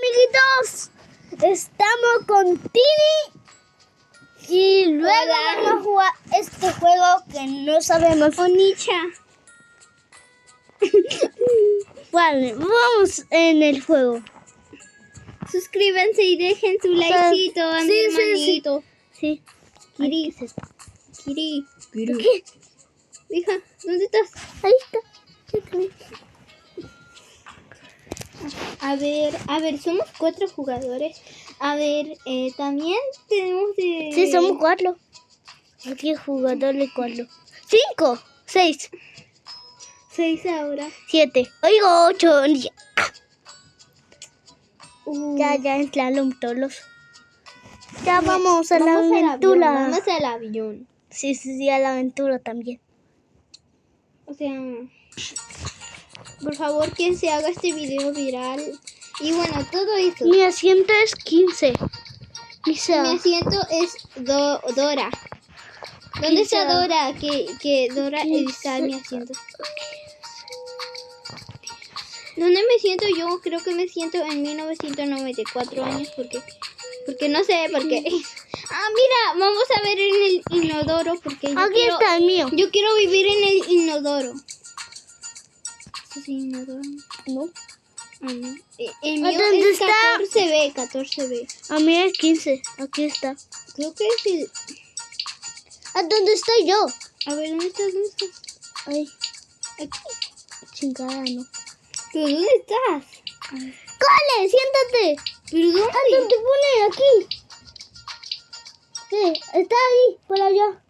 amiguitos. Estamos con Tini y luego vamos a jugar este juego que no sabemos. Onicha. Vale, vamos en el juego. Suscríbanse y dejen su likecito a mi sí, hermanito. Sí. Kiri. Ay, ¿qué es esto? Kiri. ¿Qué? Hija, ¿dónde estás? Ahí está. A ver, somos 4 jugadores. A ver, también tenemos de... Sí, somos 4. Aquí jugadores 4. 5, 6, 6 ahora. 7. Oigo 8. Ya entraron todos. Ya vamos a la aventura. Vamos al avión. Sí, a la aventura también. O sea, por favor, que se haga este video viral. Y bueno, todo eso. Mi asiento es 15. Mi asiento es Dora. ¿Dónde está Dora? Que Dora está en mi asiento. ¿Dónde me siento yo? Creo que me siento en 1994 años. Porque no sé por qué. Ah, mira, vamos a ver en el inodoro. Porque Aquí está el mío. Yo quiero vivir en el inodoro. ¿Este es el inodoro? No. Ah, no. El mío ¿Dónde es está? 14B. A mí es 15. Aquí está. Creo que es el... ¿A dónde estoy yo? A ver, ¿dónde estás? Ay, Aquí. chingada, no. ¿Pero dónde estás? ¡Cole, siéntate! ¿Pero dónde? ¿A dónde pone? Aquí. Sí, está ahí, por allá.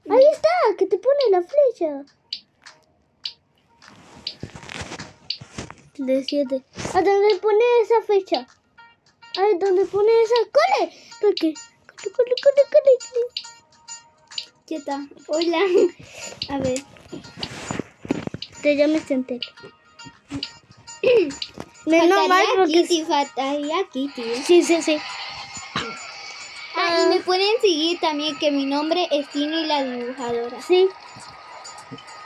Ahí está, que te pone la flecha. De 7. ¿A dónde pone esa fecha? ¿A dónde pone esa? ¡Cole! ¿Por qué? ¡Cole! Quieta. Hola. A ver. Te llames Centel. Menos mal porque... Faltaría Kitty. Sí. Ah, y me pueden seguir también, que mi nombre es Tini la dibujadora. Sí.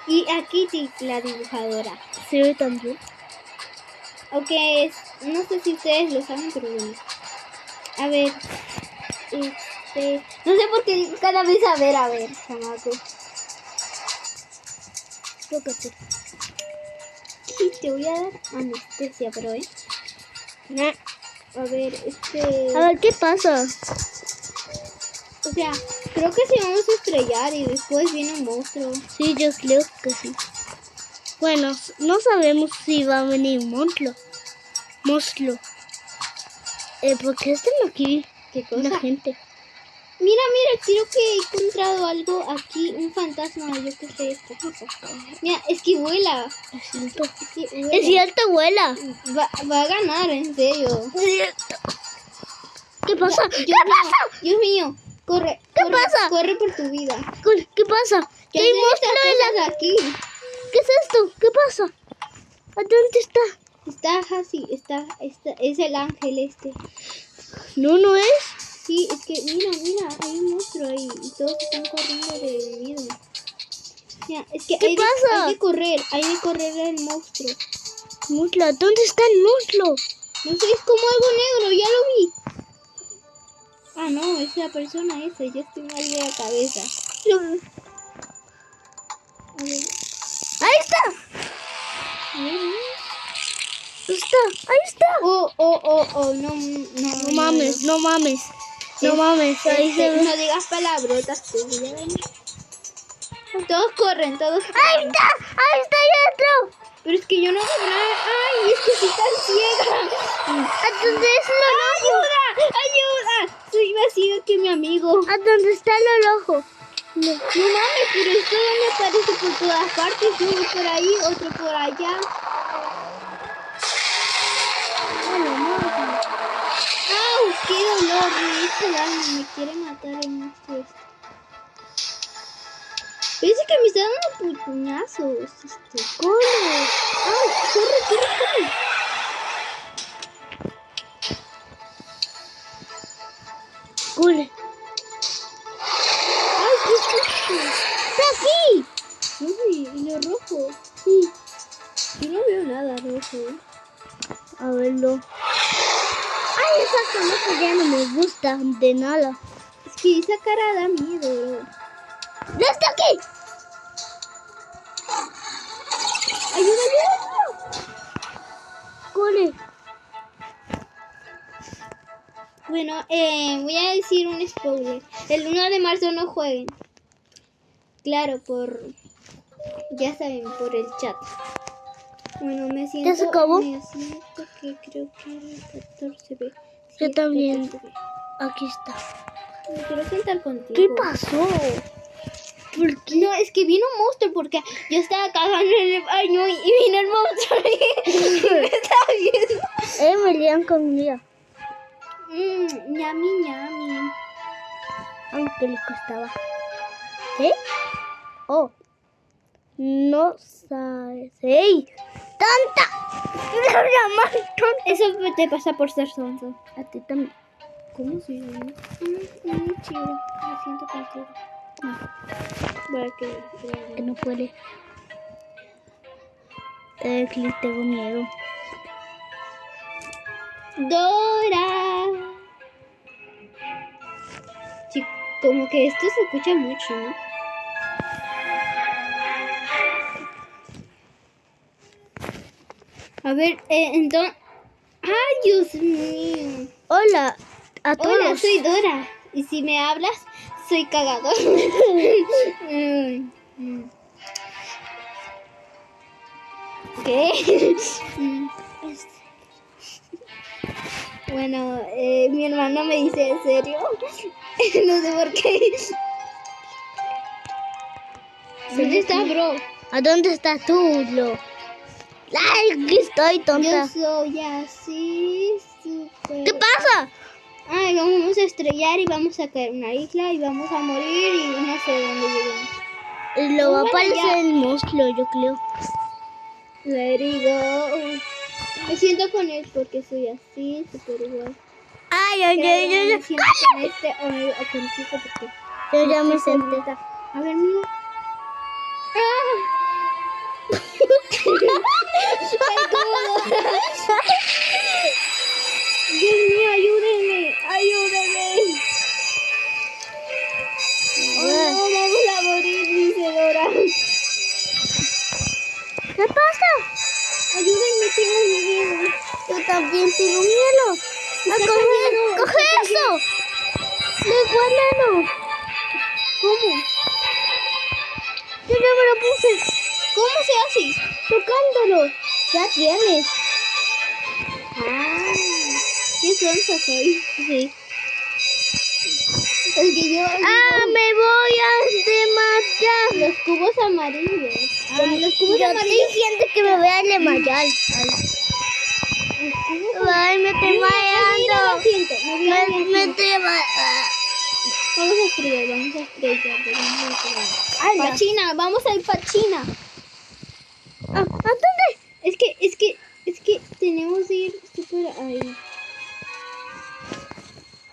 Y a Kitty la dibujadora. Sí, también. Aunque no sé si ustedes lo saben, pero bueno. A ver. No sé por qué cada vez a ver, chamaco. Creo que sí. Y te voy a dar anestesia, pero A ver, A ver, ¿qué pasa? O sea, creo que se vamos a estrellar y después viene un monstruo. Sí, yo creo que sí. Bueno, no sabemos si va a venir un monstruo. Porque están aquí. ¿Qué cosa? La gente. Mira, creo que he encontrado algo aquí, un fantasma, yo qué sé, esta cosa. Mira, es que vuela. Es cierto, vuela. Va a ganar, en serio. ¿Qué pasa? Dios mío, corre. ¿Qué pasa? Corre por tu vida. ¿Qué pasa? ¿Qué hay monstruo hacen estas cosas aquí? ¿Qué es esto? ¿Qué pasa? ¿A dónde está? Está así, es el ángel este. No es. Sí, es que mira, hay un monstruo ahí y todos están corriendo de miedo. Mira, es que ¿Qué pasa? Hay de correr el monstruo. Muslo, ¿dónde está el muslo? No sé, es como algo negro, ya lo vi. Ah, no, es la persona esa, ya estoy mal de la cabeza. A ver. Ahí está. Ahí está. Oh, No mames. Ahí se ve. No digas palabrotas, pues, ya ven. Todos corren. Ahí está allá adentro. Pero es que yo no veo nada. Ay, es que estoy tan ciega. ¿A dónde es el ojo? ¡Ayuda! Soy más ciega que mi amigo. ¿A dónde está el ojo? No mames, pero esto me aparece por todas partes. Uno por ahí, otro por allá. ¡Au! ¡Qué dolor! Me quiere matar el monstruo este. Parece que me está dando puñazos. ¡Corre! ¡Au! ¡Corre! ¡Corre! ¡Ay, qué susto! ¡Está aquí! Uy, ¿y lo rojo? Sí. Yo no veo nada rojo. A verlo. Ay, esa cama ya no me gusta de nada. Es que esa cara da miedo. ¡Ya está aquí! ¡Ayúdame! ¡Corre! Bueno, voy a decir un spoiler. El 1 de marzo no jueguen. Claro, ya saben, por el chat. Bueno, me siento... ¿Ya se acabó? Me siento que creo que era el 14B. Yo Sí, también. 14B. Aquí está. Me quiero sentar contigo. ¿Qué pasó? ¿Por qué? No, es que vino un monstruo porque yo estaba cagando en el baño y vino el monstruo y me estaba viendo. Me lían conmigo. Ñami, ñami. Ay, qué rico estaba. ¿Qué? Oh. No sabes. ¡Ey! ¡Tonta! ¡Me llaman tonta! Eso te pasa por ser sonso. A ti también. ¿Cómo se llama? Chido. Me siento contigo. Para Que no puede. Tengo miedo. Dora. Sí, como que esto se escucha mucho, ¿no? A ver, entonces... ¡Ay, Dios mío! Hola a todos. Hola, soy Dora. Y si me hablas, soy cagador. ¿Qué? Bueno, mi hermano me dice, ¿en serio? No sé por qué. ¿Dónde está, bro? ¿A dónde estás tú, Lo? ¡Ay, aquí estoy, tonta! Yo soy así, súper... ¿Qué pasa? Ay, vamos a estrellar y vamos a caer en una isla y vamos a morir y no sé dónde lleguemos. Lo va a Bueno, aparecer ya. el monstruo, yo creo. Let it go. Me siento con él porque soy así, súper igual. Ay, Pero me siento con este o contigo porque... Yo ya me estoy senté. solita. A ver, mira. Dios mío, ayúdenme, ayúdenme. Oh, no, vamos a morir, dice Dora. ¿Qué pasa? Ayúdenme, tengo miedo. Yo también tengo miedo. ¡Coge eso! ¡Recuérdalo! ¿Cómo? Yo ya me lo puse. ¿Cómo se hace? Tocándolo. Ya tienes. Ah, qué sonsa soy. Sí. Es que yo... Me voy a desmayar. Los cubos amarillos. Los cubos Yo amarillos. estoy diciendo que me voy a desmayar. Los cubos Ay, me estoy desmayando. Me siento, me voy a ir. Me estoy desmayando. Vamos a estrellar, vamos a estrellar. Ay, no. Pa' China, vamos a ir para China. ¿A dónde? Es que tenemos que ir súper ahí.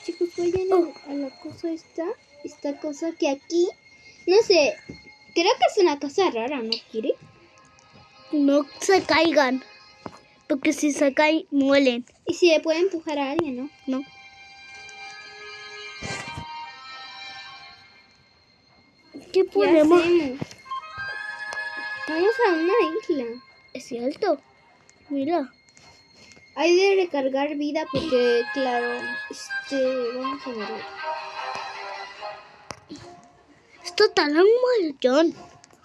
Chicos, vayan a la cosa esta cosa que aquí, no sé, creo que es una cosa rara, ¿no, Kiri? No se caigan. Porque si se caen, muelen. Y si le puede empujar a alguien, ¿no? No. ¿Qué ¿Qué podemos? hacemos? Vamos a una isla. Es cierto. Mira. Hay de recargar vida porque, claro, vamos a morir. Esto tarda un montón.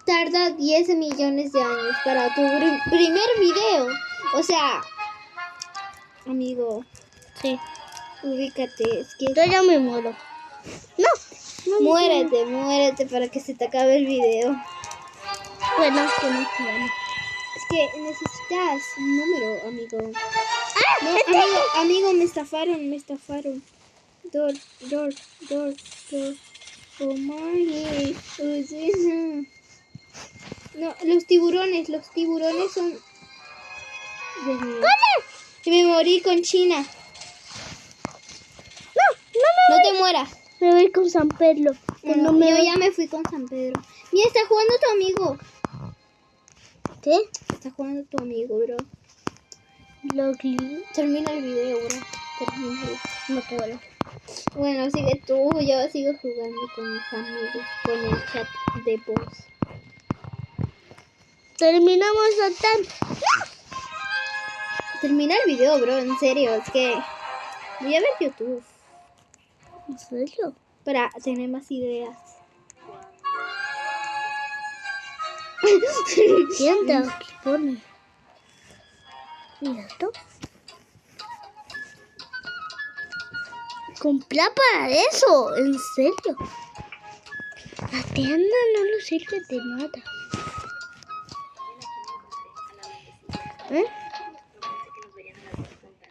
Tarda 10 millones de años para tu primer video. O sea, amigo, Sí. ubícate. Es que Yo ya me muero. No. muérete para que se te acabe el video. Bueno. Es que necesitas un número, amigo. ¡Ah! No, amigo, me estafaron. Dor. Oh my. No, los tiburones son... Dios mío. Y me morí con China. No te mueras. Me voy con San Pedro. Bueno, yo ya me fui con San Pedro. Mira, está jugando tu amigo. ¿Qué? Está jugando tu amigo, bro. Termina el video, bro. Termina. No puedo. Bueno, sigue tú. Yo sigo jugando con mis amigos. Con el chat de voz. Terminamos saltando. Termina el video, bro. En serio. Es que voy a ver YouTube. ¿En serio? Para tener más ideas. ¿Quién te pone? Mira esto. Comprar para eso, en serio. La tienda no nos sirve de nada.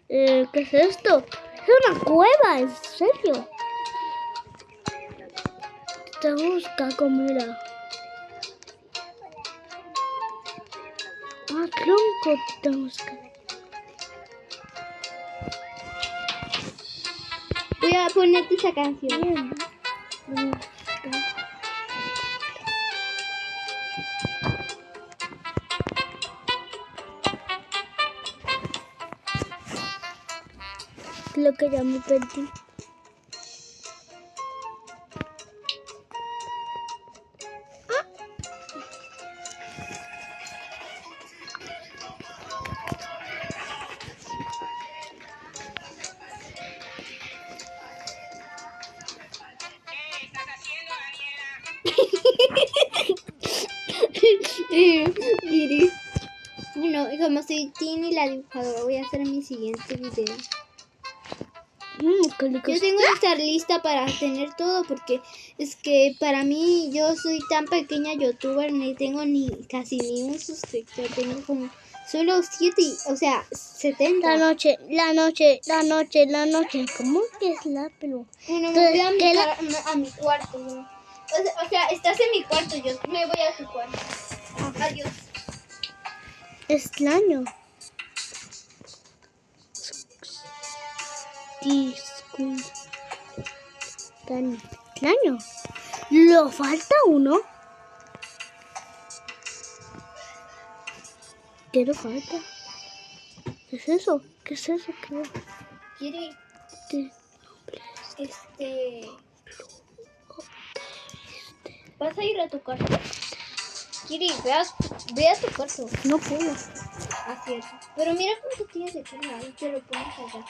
¿Qué es esto? Es una cueva, en serio. Te busca comida. Ah, tronco, te busca. Voy a ponerte esa canción. Bien. Creo que ya me perdí. Bueno, como soy Tini la dibujadora, voy a hacer mi siguiente video. Yo tengo que estar lista para tener todo porque es que para mí yo soy tan pequeña youtuber, ni tengo casi ni un suscriptor, tengo como solo 7, o sea, 70. La noche. ¿Cómo que es la pelo? Bueno, me voy a mi cuarto. ¿No? O sea, estás en mi cuarto, yo me voy a tu cuarto. Adiós. Extraño. Tan extraño. ¿Lo falta uno? ¿Qué le falta? ¿Qué es eso? ¿Qué es eso? ¿Qué? Kiri, ¿vas a ir a tu cuarto? Kiri, ve a tu cuarto. No puedo. Así es. Pero mira cuánto tienes de pila y te lo pones allá.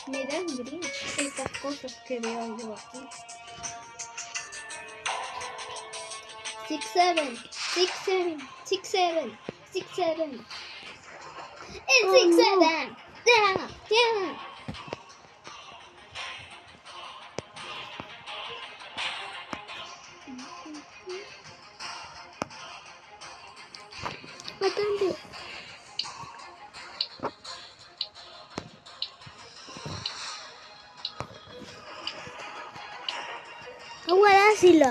Me dan gris estas cosas que veo yo aquí. 6, 7, 6, 7, 6, 7, 6, 7. ¡El 6, 7! ¡Ya! Matando. Ahora sí lo.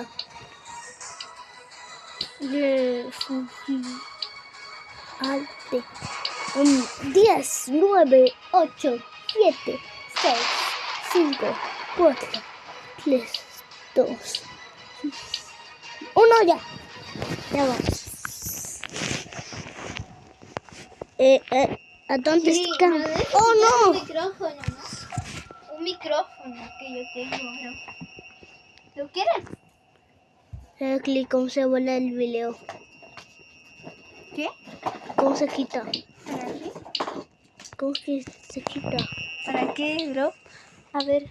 10, 9, 8, 7, 6, 5, 4, 3, 2, 1 ya. Ya vamos. ¿A dónde Sí, está? no, ¡Oh, no! Un micrófono, ¿no? Un micrófono que yo tengo, ¿no? ¿Lo quieres? Clic, ¿cómo se vuelve el video? ¿Qué? ¿Cómo se quita? ¿Para qué? ¿Cómo que se quita? ¿Para qué, bro? A ver.